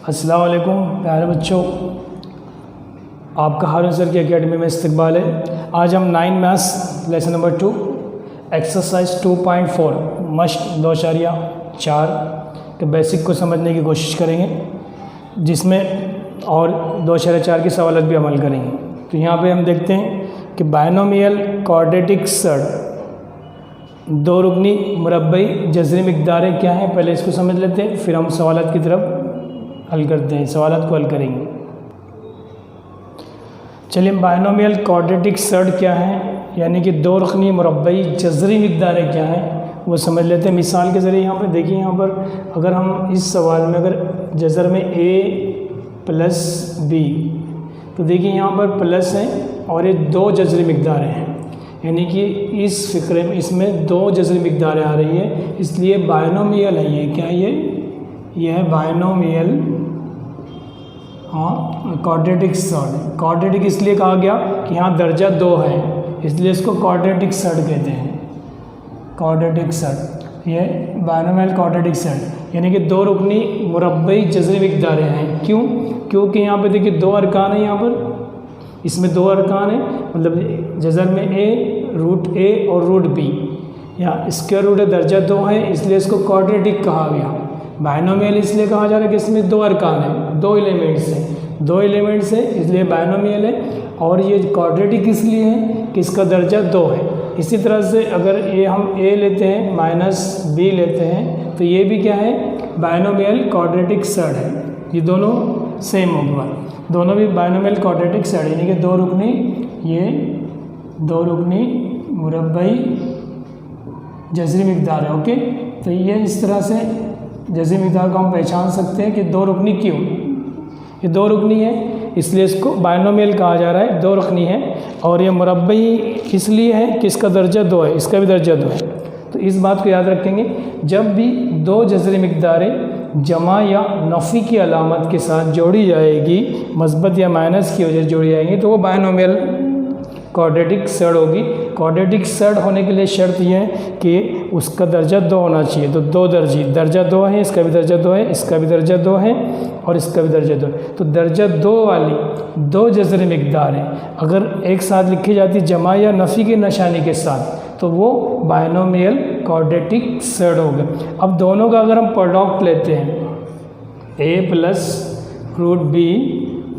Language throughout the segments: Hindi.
अस्सलाम वालेकुम प्यारे बच्चों, आपका हारून सर की एकेडमी में इस्तकबाल है। आज हम 9 मैथ्स लेसन नंबर 2 एक्सरसाइज 2.4 मश्क 2.4 के बेसिक को समझने की कोशिश करेंगे, जिसमें और 2.4 के सवाल भी अमल करेंगे। तो यहाँ पे हम देखते हैं कि बायनोमियल क्वाड्रेटिक सर्ड दो रुकनी मुरब्बई जज़री मिक़दारें क्या हैं, पहले इसको समझ लेते हैं, फिर हम सवालात की तरफ हल करते हैं, सवालात को हल करेंगे। चलिए, बायनोमियल क्वाड्रेटिक सर्ड क्या है, यानी कि दो रुकनी मुरब्बई जज़री मिक़दारें क्या हैं, वो समझ लेते हैं मिसाल के ज़रिए। यहाँ पर देखिए, यहाँ पर अगर हम इस सवाल में अगर जज़र में a प्लस b, तो देखिए यहाँ पर प्लस है और ये दो जज़री मिक़दारें हैं, यानी कि इस फ़िक्रे में इसमें दो जज़री मिक़दारें आ रही है, इसलिए बायनोमियल है। ये क्या है, ये है बायनोमियल क्वाड्रेटिक सर्ड। क्वाड्रेटिक इसलिए कहा गया कि यहाँ दर्जा 2 है, इसलिए इसको क्वाड्रेटिक सर्ड कहते हैं। क्वाड्रेटिक सर्ड, ये बायनोमियल क्वाड्रेटिक सर्ड, यानी कि दो रुकनी मुरब्बई जज़री मिक़दारें हैं। क्यों? क्योंकि यहाँ पे देखिए दो अरकान है, यहाँ पर इसमें दो अरकान है, मतलब जज़र में a, रूट a और रूट b, यहाँ स्क्वायर रूट दर्जा 2 है, इसलिए इसको क्वाड्रेटिक कहा गया। बायनोमियल इसलिए कहा जा रहा है कि इसमें दो अरकान है, दो एलिमेंट्स हैं, इसलिए बायनोमियल है। और ये क्वाड्रेटिक इसलिए है कि इसका दर्जा 2 है। इसी तरह से अगर ये हम a लेते हैं माइनस b लेते हैं, तो ये भी क्या है, बायनोमियल क्वाड्रेटिक सर्ड है। ये दोनों सेम होगा, दोनों भी बायनोमियल क्वाड्रेटिक सर्ड, यानी कि दो रुकनी, ये दो रुकनी मुरब्बई जज़री मिक़दार है। ओके, तो ये इस तरह से जज़री मिक़दार को हम पहचान सकते हैं कि दो रुकनी क्यों, ये दो रुकनी है इसलिए इसको बायनोमियल कहा जा रहा है, दो रुकनी है। और ये मुरब्बई इसलिए है कि इसका दर्जा 2 है, इसका भी दर्जा 2 है। तो इस बात को याद रखेंगे, जब भी दो जज़री मिक़दारें जमा या नफ़ी की अलामत के साथ जोड़ी जाएगी, मस्बत या माइनस की वजह से जोड़ी जाएंगी, तो वो बायनोमियल क्वाड्रेटिक सर्ड होगी। क्वाड्रेटिक सर्ड होने के लिए शर्त यह है कि उसका दर्जा 2 होना चाहिए। तो दो दर्जा 2 है, इसका भी दर्जा 2 है, इसका भी दर्जा 2 है और इसका भी दर्जा 2 है। तो दर्जा 2 वाली दो जज़री मिक़दारें अगर एक साथ लिखी जाती जमा या नफ़ी की निशानी के साथ, तो वो बायनोमियल क्वाड्रेटिक सर्ड हो गया। अब दोनों का अगर हम प्रोडक्ट लेते हैं, a प्लस रूट b,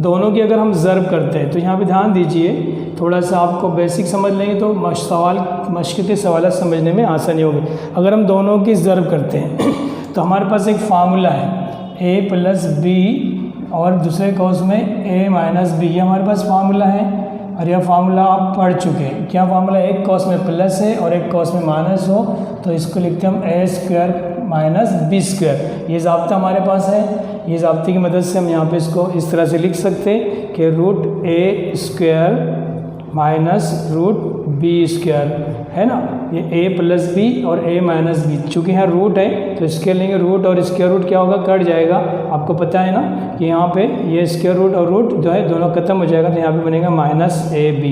दोनों की अगर हम ज़र्ब करते हैं, तो यहाँ पे ध्यान दीजिए, थोड़ा सा आपको बेसिक समझ लेंगे तो मश्क़ के सवाल समझने में आसानी होगी। अगर हम दोनों की ज़र्ब करते हैं तो हमारे पास एक फार्मूला है a प्लस b और दूसरे कॉस में a माइनस b, ये हमारे पास फार्मूला है। और यह फार्मूला आप पढ़ चुके हैं। क्या फार्मूला, एक कॉस में प्लस है और एक कॉस में माइनस हो, तो इसको लिखते हैं हम a square minus b square. ये ज़ाब्ता हमारे पास है, ये ज़ाब्ते की मदद से हम यहाँ पे इसको इस तरह से लिख सकते हैं कि root a square minus root b square है ना, ये a प्लस b और a माइनस b। चूँकि यहाँ रूट है तो स्क्वायर लेंगे, रूट और स्क्वायर रूट क्या होगा, कट जाएगा। आपको पता है ना कि यहाँ पे ये स्क्वायर रूट और रूट जो है दोनों खत्म हो जाएगा, तो यहाँ पे बनेगा माइनस ab।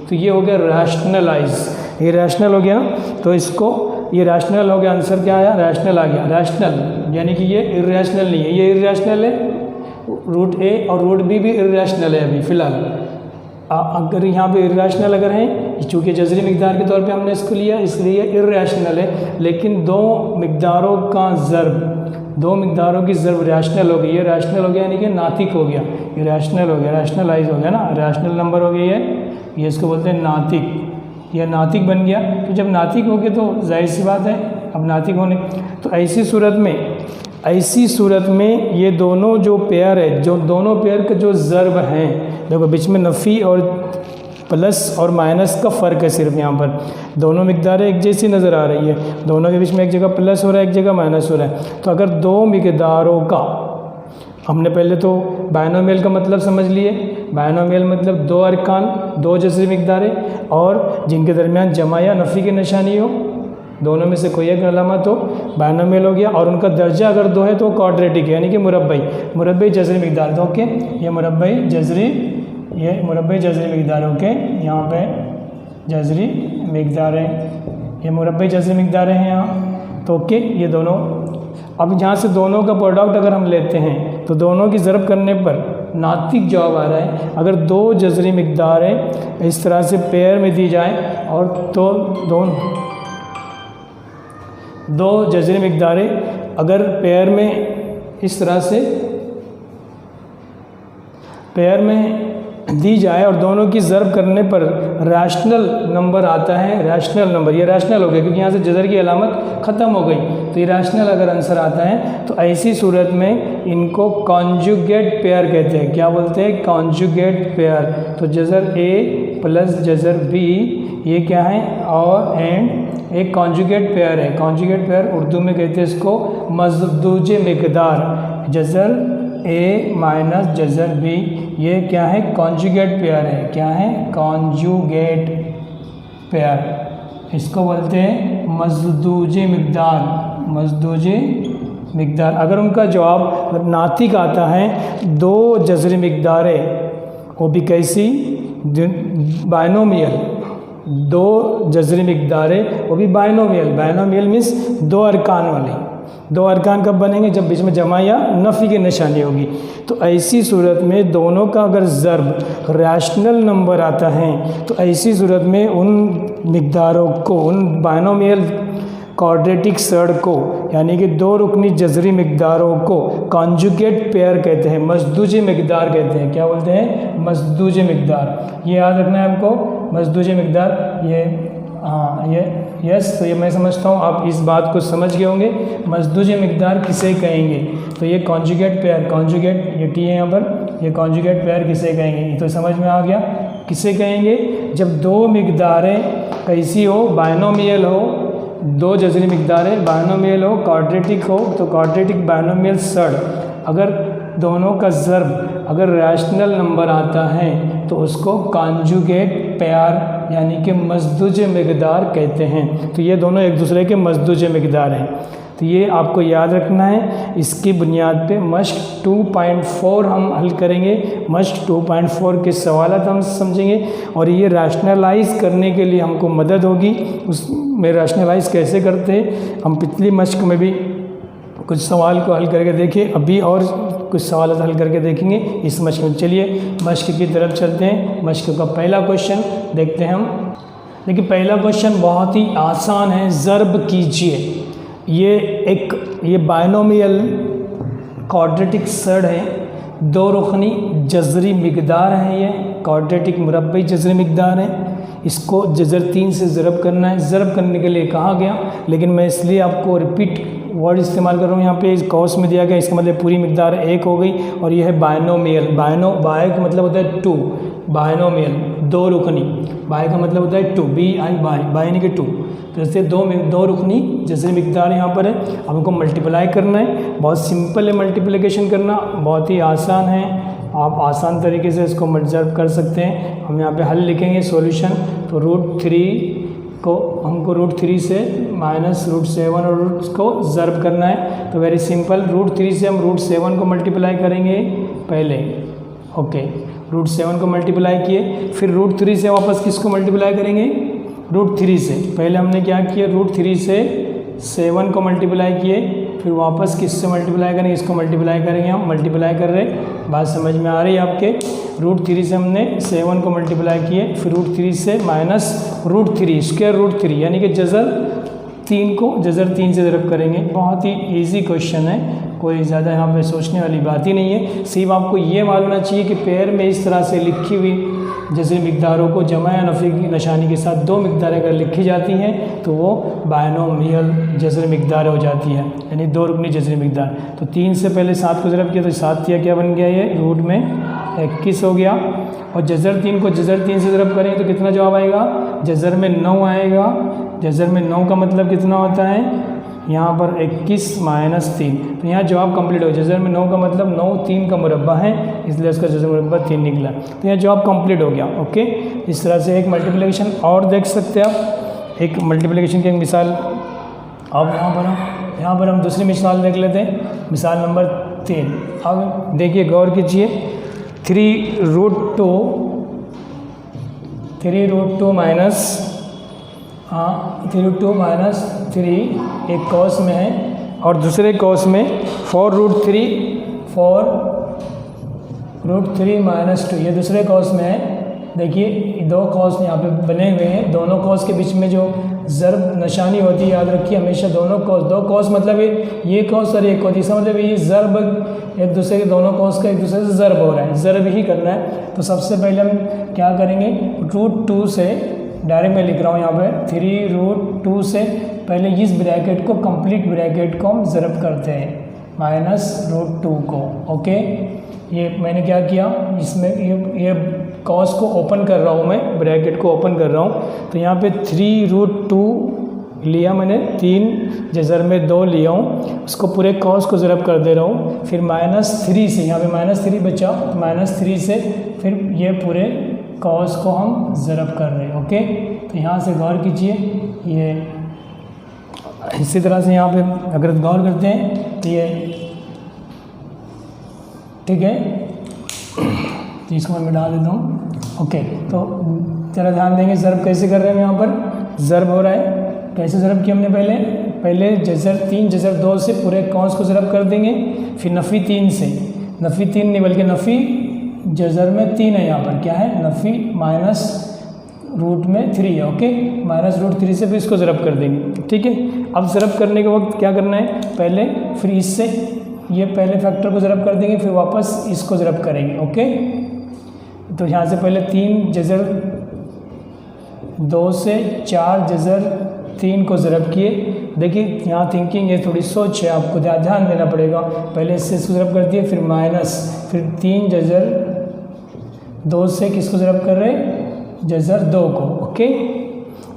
तो ये हो गया रैशनलाइज, ये रैशनल हो गया ना, तो इसको ये रैशनल हो गया, आंसर क्या आया, रैशनल आ गया। रैशनल यानी कि ये इर्रेशनल नहीं है, ये इर्रेशनल है, रूट a और रूट b भी इर्रेशनल है अभी फ़िलहाल। अगर यहाँ पे इर्रेशनल अगर है, चूँकि जज़री मिक़दार के तौर पे हमने इसको लिया, इसलिए इर्रेशनल है। लेकिन दो मिक़दारों का ज़र्ब, दो मिक़दारों की ज़र्ब रैशनल हो गई, ये रैशनल हो गया, यानी कि नातिक हो गया, ये रैशनल हो गया, रैशनलाइज हो गया ना, रैशनल नंबर हो गया ये इसको बोलते हैं नातिक, यह नातिक बन गया। तो जब नातिक हो गया तो जाहिर सी बात है, अब नातिक होने, तो ऐसी सूरत में ये दोनों जो पेयर है, जो दोनों पेयर के जो ज़र्ब हैं, देखो बीच में नफ़ी और प्लस और माइनस का फ़र्क है सिर्फ, यहाँ पर दोनों मिक़दारें एक जैसी नज़र आ रही है, दोनों के बीच में एक जगह प्लस हो रहा है, एक जगह माइनस हो रहा है। तो अगर दो मिक़दारों का, हमने पहले तो बायनोमियल का मतलब समझ लिए, बायनोमियल मतलब दो अरकान, दो जज़री मिक़दारें और जिनके दरमियान जमा या नफ़ी की निशानी हो, दोनों में से कोई एक अलामत हो, बायनोमियल हो गया। और उनका दर्जा अगर 2 है तो क्वाड्रेटिक है, यानी कि मुरब्बई जज़री मिक़दार। तो ओके, ये मुरब्बई जज़री मिक़दार। ओके, यहाँ पे जज़री मिक़दार है, ये मुरब्बई जज़री मिक़दार हैं यहाँ। तो ओके, ये दोनों अब यहाँ से दोनों का प्रोडक्ट अगर हम लेते हैं तो दोनों की ज़रब करने पर नातिक जवाब आ रहा है। अगर दो जज़री मिक़दारें इस तरह से पेयर में दी जाए और तो दो जज़री मिक़दारें अगर पेयर में इस तरह से पेयर में दी जाए और दोनों की ज़रब करने पर रैशनल नंबर आता है, रैशनल नंबर, ये रैशनल हो गया क्योंकि यहाँ से जज़र की अलामत ख़त्म हो गई, तो ये रैशनल अगर आंसर आता है तो ऐसी सूरत में इनको कॉन्जुगेट पेयर कहते हैं। क्या बोलते हैं? Conjugate pair. तो जज़र ए प्लस जज़र बी ये क्या है? और एंड एक कॉन्जुगेट पेयर है। कॉन्जुगेट पेयर उर्दू में कहते हैं इसको मज़दूज मिक़दार। जज़र ए माइनस जज़र बी ये क्या है? कॉन्जुगेट पेयर है। क्या है? Conjugate pair. इसको बोलते हैं मज़दूज मिक़दार, मज़दूज मिक़दार। अगर उनका जवाब नातिक आता है दो जज़री मिक़दारें, वो भी कैसी? बायनोमियल, दो जज़री मिक़दारें वो भी बायनोमियल। बायनोमियल मीन्स दो अरकान वाली। दो अरकान कब बनेंगे? जब बीच में जमा या नफ़ी की निशानी होगी। तो ऐसी सूरत में दोनों का अगर ज़र्ब रैशनल नंबर आता है तो ऐसी सूरत में उन मिक़दारों को, उन बायनोमियल क्वाड्रेटिक सर्ड को, यानी कि दो रुकनी जज़री मिक़दारों को कॉन्जुगेट पेयर कहते हैं, मज़दूज मिक़दार कहते हैं। क्या बोलते हैं? मज़दूज मिक़दार। ये याद रखना है आपको, मज़दूज मिक़दार। ये हाँ ये यस, तो ये मैं समझता हूँ आप इस बात को समझ गए होंगे। मज़दूज मिक़दार किसे कहेंगे? तो ये कॉन्जुगेट पेयर, कॉन्जुगेट ये टी है यहाँ पर, ये कॉन्जुगेट पेयर किसे कहेंगे? तो समझ में आ गया किसे कहेंगे? जब दो मिक़दारें कैसी हो? बायनोमियल हो, दो जज़री मिक़दारें बायनोमियल हो, क्वाड्रेटिक हो, तो क्वाड्रेटिक बायनोमियल सर्ड अगर दोनों का ज़र्ब अगर रैशनल नंबर आता है तो उसको कॉन्जुगेट पेयर यानी कि मज़दूज मिक़दार कहते हैं। तो ये दोनों एक दूसरे के मज़दूज मिक़दार हैं। तो ये आपको याद रखना है। इसकी बुनियाद पे मश्क 2.4 हम हल करेंगे। मश्क 2.4 के सवालात हम समझेंगे और ये रैशनलाइज़ करने के लिए हमको मदद होगी। उसमें रैशनलाइज़ कैसे करते हैं हम पिछली मश्क में भी कुछ सवाल को हल करके देखें, अभी और कुछ सवाल हल करके देखेंगे इस मश्क में। चलिए मश्क की तरफ चलते हैं। मश्क का पहला क्वेश्चन देखते हैं हम। देखिए पहला क्वेश्चन बहुत ही आसान है। ज़र्ब कीजिए। ये बायनोमियल क्वाड्रेटिक सर्ड है, दो रुकनी जज़री मिक़दार है। ये क्वाड्रेटिक मुरब्बई जज़री मिक़दार है। इसको जज़र 3 से ज़रब करना है। ज़रब करने के लिए कहा गया, लेकिन मैं इसलिए आपको रिपीट वर्ड इस्तेमाल कर रहा हूँ। यहाँ पे इस कॉस में दिया गया, इसका मतलब पूरी मिक़दार एक हो गई। और यह है बायनोमियल। बाय का मतलब होता है 2, बायनोमियल दो रुकनी। बाय का मतलब होता है 2, BI बाय यानी कि 2। तो जैसे दो रुकनी जैसे मिक़दार यहाँ पर है। अब हमको मल्टीप्लाई करना है। बहुत सिंपल है मल्टीप्लिकेशन करना, बहुत ही आसान है। आप आसान तरीके से इसको मल्टीप्लाई कर सकते हैं। हम यहाँ पे हल लिखेंगे सॉल्यूशन। तो √3 को हमको √3 से -√7 और रूट को ज़र्ब करना है। तो वेरी सिंपल, √3 से हम √7 को मल्टीप्लाई करेंगे पहले। ओके, √7 को मल्टीप्लाई किए, फिर √3 से वापस किसको मल्टीप्लाई करेंगे? √3 से। पहले हमने क्या किया? √3 से 7 को मल्टीप्लाई किए, फिर वापस किससे मल्टीप्लाई करेंगे? इसको मल्टीप्लाई करेंगे। हम मल्टीप्लाई कर रहे, बात समझ में आ रही है आपके? √3 से हमने 7 को मल्टीप्लाई किए, फिर √3 से -√3 स्क्वायर √3 यानी कि जज़र 3 को जज़र 3 से ज़रब करेंगे। बहुत ही इजी क्वेश्चन है, कोई ज़्यादा यहाँ पे सोचने वाली बात ही नहीं है। सिर्फ आपको ये मालूम होना चाहिए कि पेयर में इस तरह से लिखी हुई जैसे मिक़दारों को जमा या नफ़ी की निशानी के साथ दो मिक़दारें अगर लिखी जाती हैं तो वो बायनोमियल जज़र मिक़दार हो जाती है, यानी दो रुकनी जज़री मिक़दार। तो 3 से पहले 7 को ज़रब किया तो 7 क्या बन गया? ये रूट में 21 हो गया। और जज़र 3 को जज़र 3 से ज़रब करेंगे तो कितना जवाब आएगा? जज़र में 9 आएगा। जज़र में 9 का मतलब कितना होता है? यहाँ पर 21 - 3, तो यहाँ जवाब कंप्लीट हो। जज़र में 9 का मतलब 9 3 का मुरब्बा है, इसलिए उसका जज़र मुरब्बा 3 निकला। तो यहाँ जवाब कंप्लीट हो गया। ओके, इस तरह से एक मल्टीप्लिकेशन और देख सकते हैं आप। एक मल्टीप्लिकेशन की एक मिसाल अब यहाँ पर हम दूसरी मिसाल देख लेते हैं। मिसाल नंबर 3। अब देखिए, गौर कीजिए। 3√2 -3 एक कॉस में है और दूसरे कॉस में 4√3 -2 ये दूसरे कॉस में है। देखिए दो कॉस यहाँ पे बने हुए हैं, दोनों कॉस के बीच में जो ज़र्ब निशानी होती है, याद रखिए हमेशा दोनों कॉस, दो कॉस मतलब ये कॉस और एक कॉस, इसका मतलब ये ज़र्ब एक दूसरे के, दोनों कॉस का एक दूसरे से ज़र्ब हो रहा है, ज़र्ब ही करना है। तो सबसे पहले हम क्या करेंगे, √2 से डायरेक्ट मैं लिख रहा हूँ यहाँ पे 3√2 से पहले इस ब्रैकेट को, कंप्लीट ब्रैकेट को हम ज़र्ब करते हैं -√2 को। ओके, ये मैंने क्या किया, इसमें ये कॉस को ओपन कर रहा हूँ मैं, ब्रैकेट को ओपन कर रहा हूँ, तो यहाँ पे 3√2 लिया मैंने, 3 जज़र में 2 लिया हूँ, उसको पूरे कॉस को ज़रब कर दे रहा हूँ। फिर -3 से, यहाँ पे -3 बचा, -3 से फिर ये पूरे कॉस को हम ज़रब कर रहे हैं। ओके, तो यहाँ से गौर कीजिए, ये इसी तरह से यहाँ पे अगर गौर करते हैं तो ये ठीक है, तो इसको मैं मिटा देता हूँ। ओके, तो जरा ध्यान देंगे ज़रब कैसे कर रहे हैं, यहाँ पर ज़रब हो रहा है, कैसे ज़रब किया हमने, पहले जज़र 3 जज़र 2 से पूरे कॉस को ज़रब कर देंगे, फिर नफ़ी 3 से, नफ़ी 3 नहीं बल्कि नफ़ी जज़र में 3 है, यहाँ पर क्या है, नफ़ी -√3 है। ओके, -√3 से फिर इसको ज़रब कर देंगे। ठीक है, अब ज़रब करने के वक्त क्या करना है, पहले फिर इससे ये पहले फैक्टर को ज़रब कर देंगे, फिर वापस इसको ज़रब करेंगे। ओके, तो यहाँ से पहले 3 जज़र 2 से 4 जज़र 3 को ज़रब किए। देखिए यहाँ थिंकिंग ये थोड़ी सोच है, आपको ध्यान देना पड़ेगा। पहले इससे इसको ज़रब कर दिए, फिर माइनस, फिर 3 जज़र 2 से किसको ज़रब कर रहे हैं, जज़र 2 को। ओके,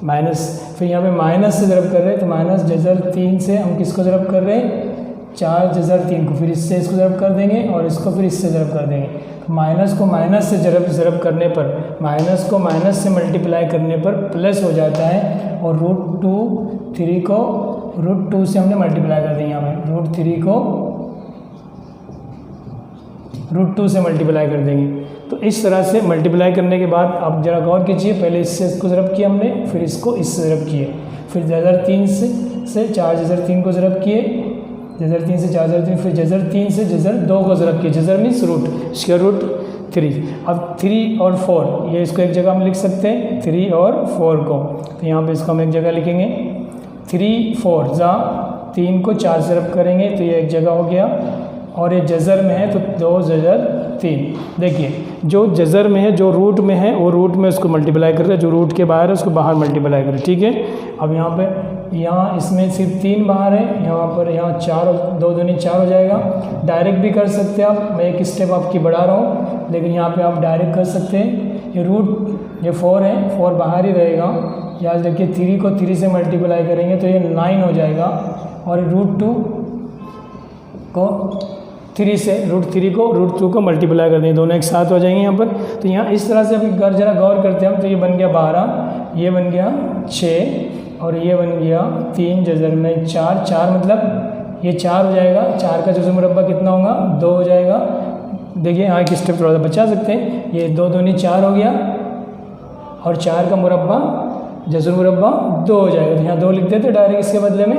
माइनस, फिर यहाँ पे माइनस से ज़रब कर रहे हैं, तो माइनस जज़र 3 से हम किसको ज़रब कर रहे हैं, 4 जज़र 3 को, फिर इससे इसको ज़रब कर देंगे और इसको फिर इससे ज़रब कर देंगे। तो माइनस को माइनस से ज़रब करने पर, माइनस को माइनस से मल्टीप्लाई करने पर प्लस हो जाता है, और √3 को √2 से हमने मल्टीप्लाई कर दिया, यहाँ पे √3 को √2 से मल्टीप्लाई कर देंगे। तो इस तरह से मल्टीप्लाई करने के बाद आप जरा गौर कीजिए, पहले इससे इसको ज़रब किया हमने, फिर इसको इससे ज़रब किए, फिर जज़र 3 से 4 जज़र 3 को ज़रब किए, जज़र 3 से 4 जज़र 3, फिर जज़र 3 से जज़र 2 को ज़रब किए, जज़र मीन्स रूट, √3। अब 3 और 4 ये इसको एक जगह हम लिख सकते हैं, 3 और 4 को, तो यहाँ पे इसको हम एक जगह लिखेंगे, 3 4 जहाँ 3 को 4 से ज़रब करेंगे तो ये एक जगह हो गया, और ये जज़र में है तो 2 जज़र 3। देखिए जो जज़र में है, जो रूट में है वो रूट में उसको मल्टीप्लाई कर रहे हैं, जो रूट के बाहर है उसको बाहर मल्टीप्लाई करें। ठीक है, अब यहाँ पे, यहाँ इसमें सिर्फ 3 बाहर है, यहाँ पर यहाँ 4, 2 दूनी 4 हो जाएगा। डायरेक्ट भी कर सकते हैं आप, मैं एक स्टेप आपकी बढ़ा रहा हूँ, लेकिन यहाँ पे आप डायरेक्ट कर सकते हैं। ये रूट, ये 4 है, 4 बाहर ही रहेगा, याद रखिए 3 को 3 से मल्टीप्लाई करेंगे तो ये 9 हो जाएगा, और √2 को 3 से, √3 को √2 को मल्टीप्लाई कर देंगे, दोनों एक साथ हो जाएंगे यहाँ पर। तो यहाँ इस तरह से अभी जरा गौर करते हैं हम, तो ये बन गया 12, ये बन गया 6, और ये बन गया 3 जज़र में 4, 4 मतलब ये 4 हो जाएगा, 4 का जज़र मुरब्बा कितना होगा, 2 हो जाएगा। देखिए यहाँ एक स्टेप थोड़ा सा बचा सकते हैं, ये 2 दूनी 4 हो गया, और 4 का मुरब्बा जज़र मुरब्बा 2 हो जाएगा, तो यहाँ 2 लिख देते डायरेक्ट इसके बदले में।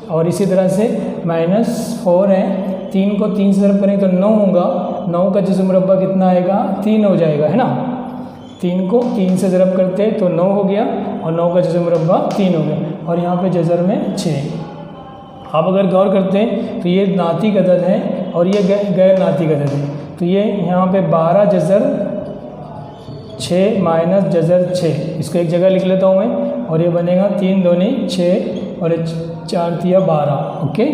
और इसी तरह से -4 है, 3 को 3 से ज़रब करेंगे तो 9 होगा, 9 का जज़र मुरब्बा कितना आएगा, 3 हो जाएगा, है ना। 3 को 3 से ज़रब करते हैं तो 9 हो गया, और 9 का जज़र मुरब्बा 3 हो गया, और यहाँ पे जज़र में 6। आप अगर गौर करते हैं तो ये नातिक अदद है और ये गैर नातिक अदद है, तो ये यहाँ पे 12 जज़र 6 माइनस जज़र 6, इसको एक जगह लिख लेता हूँ मैं, और ये बनेगा 3 दूनी 6 और 4 तिया 12। ओके,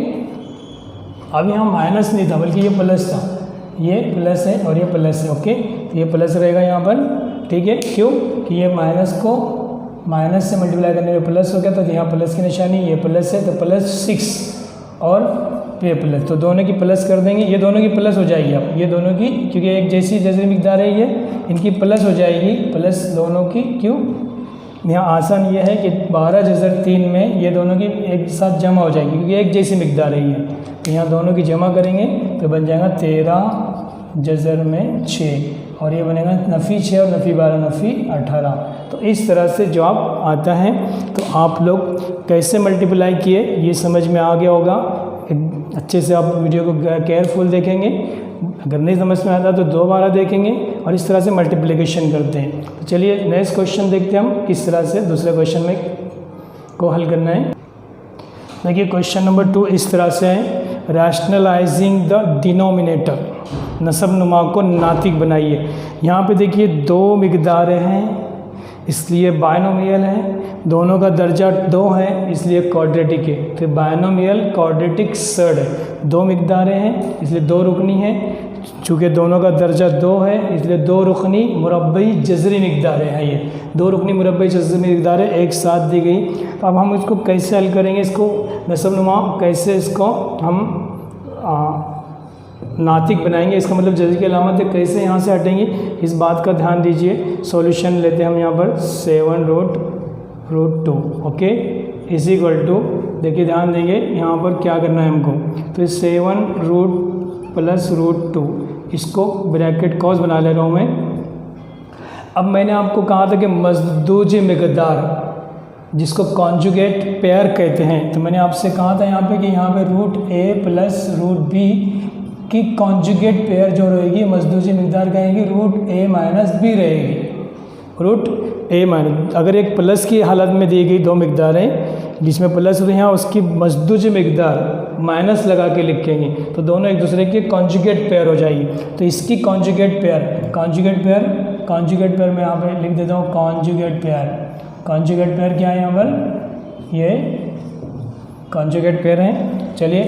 अब यहाँ माइनस नहीं था बल्कि ये प्लस था, ये प्लस है और ये प्लस है। ओके, तो ये प्लस रहेगा यहाँ पर। ठीक है, क्यों कि ये माइनस को माइनस से मल्टीप्लाई करने में प्लस हो गया, तो यहाँ प्लस की निशानी, ये प्लस है तो +6 और ये प्लस, तो दोनों की प्लस कर देंगे, ये दोनों की प्लस हो जाएगी। अब ये दोनों की, क्योंकि एक जैसी मिकदार है, ये इनकी प्लस हो जाएगी, प्लस दोनों की। क्यों, यहाँ आसान ये है कि 12 जज़र 3 में ये दोनों की एक साथ जमा हो जाएगी, क्योंकि एक जैसी मिकदार है ये, तो यहाँ दोनों की जमा करेंगे तो बन जाएगा 13 जज़र में 6, और ये बनेगा नफ़ी 6 और नफ़ी 12 नफ़ी 18। तो इस तरह से जवाब आता है। तो आप लोग कैसे मल्टीप्लाई किए ये समझ में आ गया होगा। अच्छे से आप वीडियो को केयरफुल देखेंगे, अगर नहीं समझ में आता तो दोबारा देखेंगे और इस तरह से मल्टीप्लिकेशन करते हैं। तो चलिए नेक्स्ट क्वेश्चन देखते हैं हम किस तरह से दूसरे क्वेश्चन में को हल करना है। देखिए क्वेश्चन नंबर 2 इस तरह से है, रैशनलाइजिंग द डिनोमिनेटर, नसब नुमा को नातिक बनाइए। यहाँ पे देखिए 2 मिकदारें हैं इसलिए बायनोमियल है, दोनों का दर्जा 2 है इसलिए क्वाड्रेटिक है, तो बायनोमियल क्वाड्रेटिक सर्ड है। 2 मिकदारें हैं इसलिए 2 रुकनी है, चूँकि दोनों का दर्जा 2 है इसलिए 2 रुकनी मुरब्बई जज़री मिकदारें हैं। ये 2 रुकनी मुरब्बई जज़री मिकदारें एक साथ दी गई। तो अब हम इसको कैसे हल करेंगे, इसको नसब नुमा कैसे इसको हम नातिक बनाएंगे, इसका मतलब जज़री की अलामत है, कैसे यहाँ से हटेंगे इस बात का ध्यान दीजिए। सॉल्यूशन लेते हैं हम यहाँ पर 7√2 ओके इज इक्वल टू, देखिए ध्यान देंगे यहाँ पर क्या करना है हमको, तो 7 प्लस √2 इसको ब्रैकेट कॉस बना ले रहा हूँ मैं। अब मैंने आपको कहा था कि मज़दूज मिक़दार जिसको कॉन्जुगेट पेयर कहते हैं, तो मैंने आपसे कहा था यहाँ पे कि यहाँ पे √a प्लस √b की कॉन्जुगेट पेयर जो रहेगी मज़दूजी मिक़दार कहेंगे √a माइनस b रहेगी। √a माइनस, अगर एक प्लस की हालत में दी गई 2 मिक़दारें जिसमें प्लस होते हैं उसकी मज़दूजी मिक़दार माइनस लगा के लिखेंगे तो दोनों एक दूसरे के कॉन्जुगेट पेयर हो जाएगी। तो इसकी कॉन्जुगेट पेयर मैं यहाँ पे लिख देता हूँ कॉन्जुगेट पेयर क्या है यहाँ पर, ये कॉन्जुगेट पेयर है। चलिए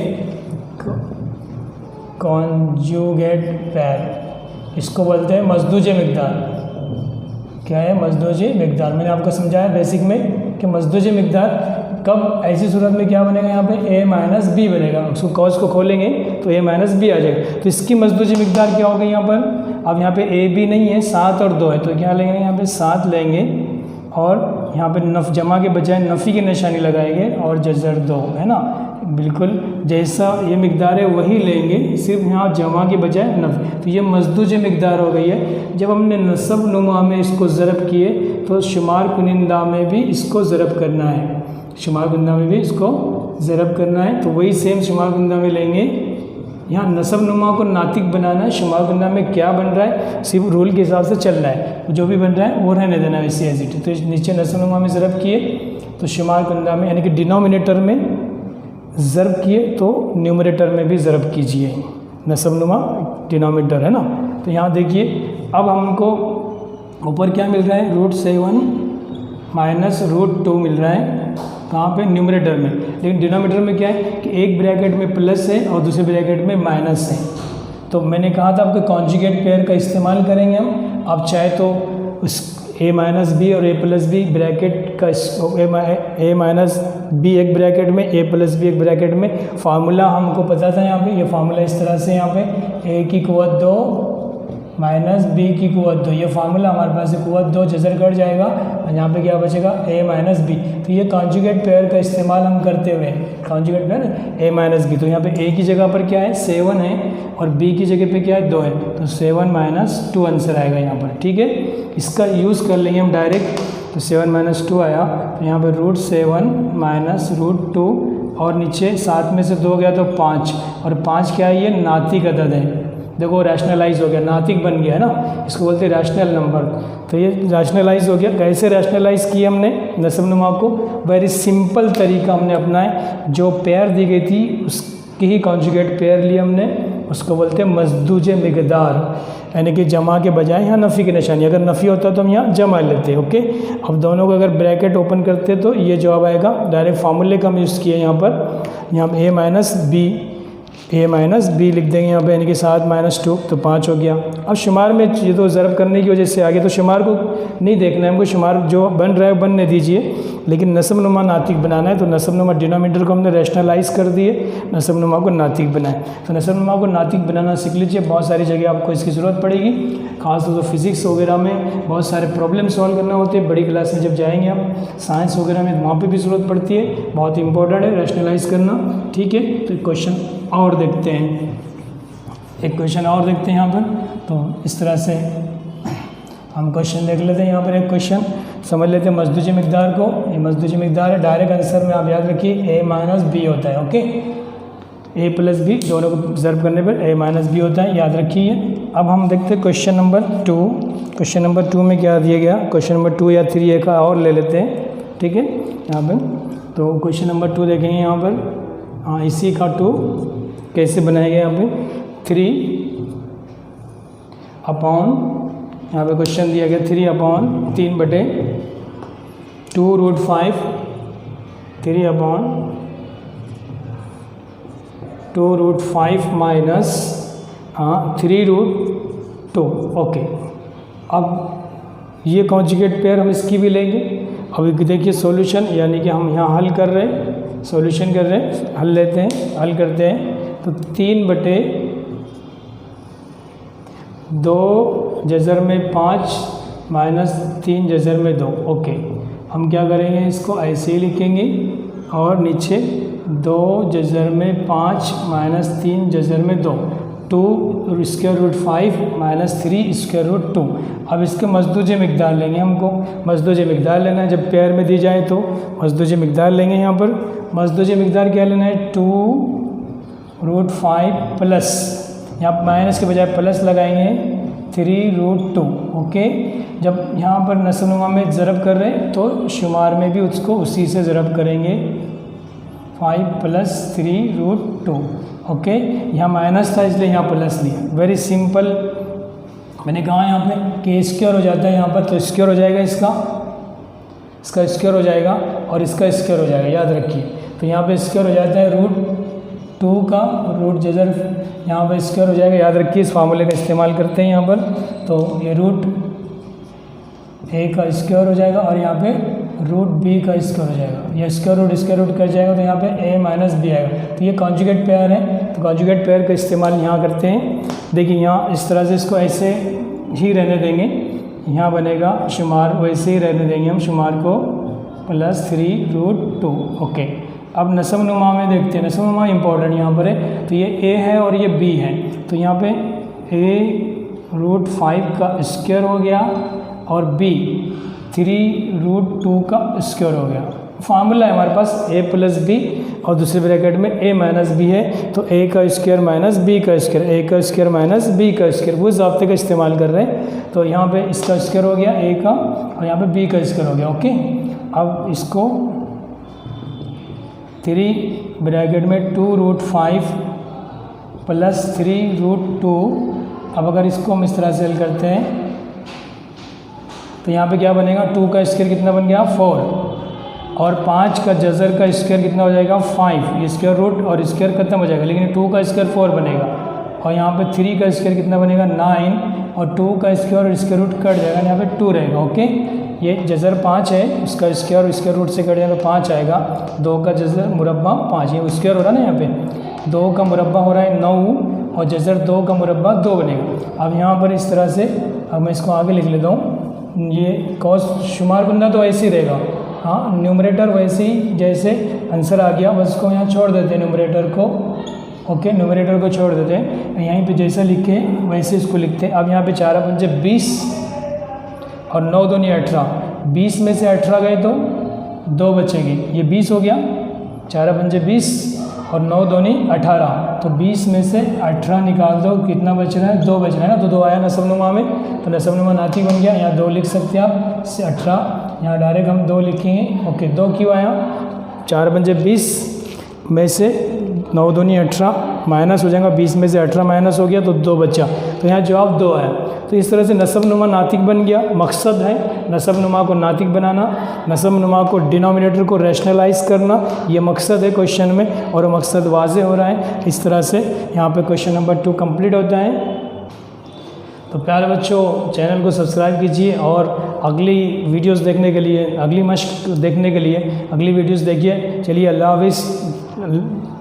कॉन्जुगेट पेयर इसको बोलते हैं मज़दूज मिक़दार। क्या है मज़दूज मिक़दार, मैंने आपको समझाया बेसिक में कि मज़दूज मिक़दार कब, ऐसी सूरत में क्या बनेगा यहाँ पे a माइनस बी बनेगा, उसको कॉस को खोलेंगे तो a माइनस बी आ जाएगा। तो इसकी मज़दूज मिक़दार क्या होगी यहाँ पर, अब यहाँ पे a b नहीं है 7 और 2 है तो क्या लेंगे यहाँ पे 7 लेंगे और यहाँ पे जमा के बजाय नफ़ी की निशानी लगाएंगे और जज़र 2 है ना, बिल्कुल जैसा ये मिक़दार है वही लेंगे, सिर्फ यहाँ जमा के बजाय नफ़ी। तो ये मज़दूज मिक़दार हो गई है। जब हमने नसब नुमा में इसको ज़रब किए तो शुमार कुनिंदा में भी इसको ज़रब करना है, शुमार कुनिंदा में भी इसको ज़रब करना है। तो वही सेम शुमार कुनिंदा में लेंगे, यहाँ नसब नुमा को नातिक बनाना है। शुमार कुनिंदा में क्या बन रहा है सिर्फ रूल के हिसाब से चलना है, जो भी बन रहा है वो रहने देना है वैसे एज इट। तो नीचे नसब नुमा में ज़रब किए तो शुमार कुनिंदा में यानी कि डिनोमिनेटर में ज़रब किए तो न्यूमरेटर में भी ज़रब कीजिए, नसब नुमा डिनोमिनेटर है ना। तो यहाँ देखिए अब हमको ऊपर क्या मिल रहा है √7 माइनस √2 मिल रहा है, कहाँ पे न्यूमरेटर में, लेकिन डिनोमिनेटर में क्या है कि एक ब्रैकेट में प्लस है और दूसरे ब्रैकेट में माइनस है। तो मैंने कहा था आपके कॉन्जुगेट पेयर का इस्तेमाल करेंगे हम। आप चाहे तो उस a माइनस बी और a प्लस बी ब्रैकेट का a माइनस बी एक ब्रैकेट में a प्लस बी एक ब्रैकेट में, फार्मूला हमको पता था यहाँ पे, ये फार्मूला इस तरह से यहाँ पे a की क़ुव्वत 2 माइनस b की क़ुव्वत 2, ये फार्मूला हमारे पास है क़ुव्वत 2 जज़र कट जाएगा और यहाँ पे क्या बचेगा a माइनस बी। तो ये कॉन्जुगेट पेयर का इस्तेमाल हम करते हुए, conjugate pair a minus B, तो यहाँ पे a की जगह पर क्या है 7 है और b की जगह पे क्या है 2 है, तो 7 माइनस 2 आंसर आएगा यहाँ पर। ठीक है, इसका यूज़ कर लेंगे हम डायरेक्ट, तो 7 माइनस 2 आया, तो यहाँ पर √7 माइनस √2 और नीचे 7 में से 2 गया तो 5, और 5 क्या है ये नातिक अदद है। देखो रैशनलाइज हो गया, नातिक बन गया है ना, इसको बोलते हैं रैशनल नंबर। तो ये रैशनलाइज हो गया। कैसे रैशनलाइज किया हमने नसब नुमा को, वेरी सिंपल तरीका हमने अपनाया, जो पेयर दी गई थी उसकी ही कॉन्जुगेट पेयर लिया हमने, उसको बोलते हैं मज़दूज मिक़दार, यानी कि जमा के बजाय यहाँ नफ़ी की निशानी, अगर नफ़ी होता तो हम यहाँ जमा लेते। ओके, अब दोनों को अगर ब्रैकेट ओपन करते तो ये जवाब आएगा, डायरेक्ट फार्मूले का हम यूज़ किए यहाँ पर, यहाँ a माइनस बी लिख देंगे यहाँ पे, यानी कि 7 माइनस 2 तो 5 हो गया। अब शुमार में ये तो ज़रब करने की वजह से आगे, तो शुमार को नहीं देखना है हमको, शुमार जो बन रहा है बनने दीजिए, लेकिन नसब नुमा नातिक बनाना है। तो नसब नुमा डिनोमिनेटर को हमने रैशनलाइज कर दिए, नसब नुमा को नातिक बनाए। तो नसब नुमा को नातिक बनाना सीख लीजिए, बहुत सारी जगह आपको इसकी ज़रूरत पड़ेगी, खासतौर से फिज़िक्स वगैरह में बहुत सारे प्रॉब्लम सॉल्व करना होते हैं, बड़ी क्लास में जब जाएंगे आप साइंस वगैरह में वहाँ पर भी ज़रूरत पड़ती है, बहुत इंपॉर्टेंट है रैशनलाइज करना। ठीक है, तो क्वेश्चन और देखते हैं, एक क्वेश्चन और देखते हैं यहाँ पर। तो इस तरह से हम क्वेश्चन देख लेते हैं। यहाँ पर एक क्वेश्चन समझ लेते हैं मजदूजी मिकदार को। ये मजदूजी मिकदार है, डायरेक्ट आंसर में आप याद रखिए a माइनस बी होता है। ओके, a प्लस बी दोनों को ऑब्जर्व करने पर a माइनस बी होता है, याद रखिए। अब हम देखते हैं क्वेश्चन नंबर 2। क्वेश्चन नंबर 2 में क्या दिया गया, क्वेश्चन नंबर 2 या 3 एक और ले लेते हैं, ठीक है। यहाँ पर तो क्वेश्चन नंबर 2 देखेंगे यहाँ पर। हाँ, इसी का 2 कैसे बनाया गया, यहाँ पे 3 अपॉन, यहाँ पे क्वेश्चन दिया गया 3 upon 3/2 root 5, 3 upon 2 root 5 minus 3 root 2। Okay, अब ये कॉन्जुगेट पेयर हम इसकी भी लेंगे। अब देखिए सॉल्यूशन, यानी कि हम यहाँ हल कर रहे हैं, सॉल्यूशन कर रहे हैं, हल लेते हैं, हल करते हैं। तो 3/2 जज़र में 5 माइनस 3 जज़र में 2। ओके, हम क्या करेंगे, इसको ऐसे ही लिखेंगे और नीचे 2 जज़र में 5 माइनस 3 जज़र में 2, 2 square root 5 minus 3 square root 2। अब इसके मजदूजी मिकदार लेंगे, हमको मजदूजी मिकदार लेना है। जब पेयर में दी जाए तो मजदूजी मिकदार लेंगे। यहाँ पर मजदूजी मिकदार क्या लेना है, 2 रूट 5 प्लस, यहाँ माइनस के बजाय प्लस लगाएंगे 3 रूट 2। ओके, जब यहाँ पर नस्बनुमा में ज़रब कर रहे हैं तो शुमार में भी उसको उसी से ज़रब करेंगे, 5 प्लस 3 रूट 2। ओके, यहाँ माइनस था इसलिए यहाँ प्लस लिया। वेरी सिंपल, मैंने कहा यहाँ पे के स्क्वायर हो जाता है यहाँ पर, तो स्क्वायर हो जाएगा इसका स्क्वायर हो जाएगा और इसका स्क्वायर हो जाएगा, याद रखिए। तो यहाँ पे स्क्वायर हो जाता है रूट 2 का रूट जज़र, यहाँ पर स्क्वायर हो जाएगा, याद रखिए। इस फार्मूले का इस्तेमाल करते हैं यहाँ पर, तो ये रूट a का स्क्वायर हो जाएगा और यहाँ पे रूट b का स्क्वायर हो जाएगा। ये स्क्वायर रूट कर जाएगा तो यहाँ पे a माइनस बी आएगा। तो ये कॉन्जुगेट पेयर है, तो कॉन्जुगेट पेयर का इस्तेमाल यहाँ करते हैं। देखिए यहाँ इस तरह से इसको ऐसे ही रहने देंगे, यहाँ बनेगा शुमार, वैसे ही रहने देंगे हम शुमार को, प्लस 3 रूट 2। ओके, अब नस्ब नुमा में देखते हैं। नस्ब नुमा इंपॉर्टेंट यहाँ पर है, तो ये a है और ये b है, तो यहाँ पे a रूट 5 का स्क्वायर हो गया और b 3 रूट 2 का स्क्वायर हो गया। फार्मूला है हमारे पास a प्लस बी और दूसरे ब्रैकेट में a माइनस बी है, तो a का स्क्वायर माइनस b का स्क्वायर, a का स्क्वायर माइनस b का स्क्वायर, वो ज़ाब्ते का इस्तेमाल कर रहे हैं। तो यहाँ पे इसका स्क्वायर हो गया a का और यहाँ पे b का स्क्वायर हो गया। ओके, अब इसको 3 ब्रैकेट में 2 रूट 5 प्लस 3 रूट 2। अब अगर इसको हम इस तरह से हल करते हैं तो यहाँ पे क्या बनेगा, 2 का स्क्वायर कितना बन गया 4 और 5 का जज़र का स्क्वायर कितना हो जाएगा 5, ये स्क्वायर रूट और स्क्वायर खत्म हो जाएगा, लेकिन 2 का स्क्वायर 4 बनेगा और यहाँ पे 3 का स्क्वायर कितना बनेगा 9 और 2 का स्क्वायर और स्क्वायर रूट कट जाएगा, यहाँ पे 2 रहेगा। ओके, ये जज़र 5 है, उसका स्क्वायर और स्क्वायर रूट से कट जाएगा तो 5 आएगा। 2 का जज़र मुरब्बा 5, ये स्क्वायर हो रहा है ना, यहाँ पे 2 का मुरब्बा हो रहा है 9 और जज़र 2 का मुरब्बा 2 बनेगा। अब यहाँ पर इस तरह से, अब मैं इसको आगे लिख लेता हूँ, ये कॉस शुमार बनना तो ऐसे ही रहेगा, हाँ न्यूमरेटर वैसे ही जैसे आंसर आ गया, बस इसको यहाँ छोड़ देते हैं न्यूमरेटर को। ओके, न्यूमरेटर को छोड़ देते हैं, यहीं पे जैसा लिखे वैसे इसको लिखते हैं। अब यहाँ पे 4 पंजे 20 और 9 दूनी 18, 20 में से 18 गए तो 2 बचेंगे, ये 20 हो गया, 4 पंजे 20 और 9 दूनी 18, तो 20 में से 18 निकाल दो, कितना बच रहा है 2 बच रहा है ना, तो 2 आया नस्ब नुमा में, तो नस्ब नुमा नाती बन गया। यहाँ 2 लिख सकते हैं आप, इससे 18, यहाँ डायरेक्ट हम 2 लिखेंगे। ओके, 2 क्यों आया, 4 पंजे 20 में से 9 दूनी 18 माइनस हो जाएगा, 20 में से 18 माइनस हो गया तो 2 बचा, तो यहाँ जवाब 2 आया। तो इस तरह से नस्ब नुमा नातिक बन गया। मकसद है नस्ब नुमा को नातिक बनाना, नस्ब नुमा को डिनोमिनेटर को रैशनलाइज करना, ये मकसद है क्वेश्चन में और मकसद वाज़े हो रहा है। इस तरह से यहाँ पे क्वेश्चन नंबर 2 कंप्लीट होता है। तो प्यारे बच्चों, चैनल को सब्सक्राइब कीजिए और अगली वीडियोस देखने के लिए, अगली मश्क देखने के लिए अगली वीडियोस देखिए। चलिए, अल्लाह हाफ़िज़।